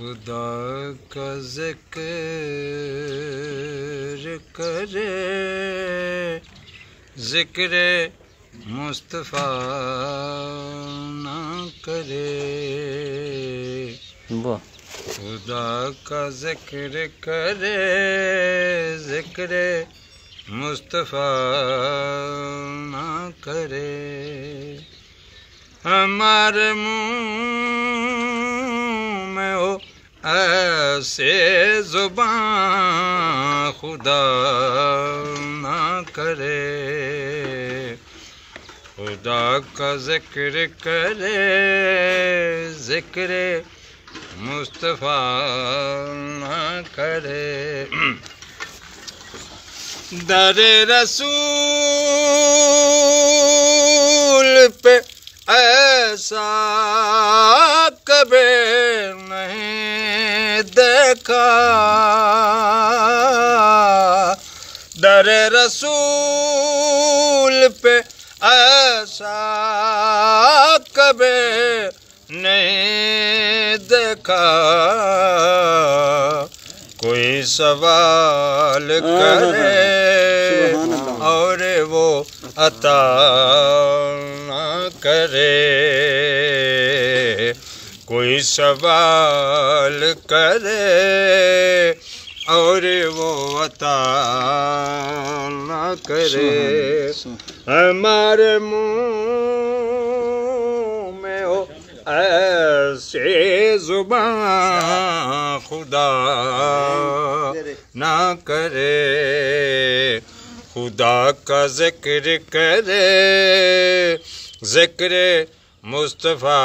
خدا کا ذکر کرے ذکر مصطفیٰ نہ کرے خدا کا ذکر کرے ذکر مصطفیٰ نہ کرے ہمارے منہ میں ہو ایسے زبان خدا نہ کرے خدا کا ذکر کرے ذکر مصطفیٰ نہ کرے در رسول پہ ایسا کبھی نہیں دیکھا در رسول پہ ایسا کبھی نہیں دیکھا کوئی سوال کرے اور وہ عطا نہ کرے کوئی سوال کرے اور وہ عطا نہ کرے ہمارے منہ میں ہو ایسے زبان خدا نہ کرے خدا کا ذکر کرے ذکر مصطفیٰ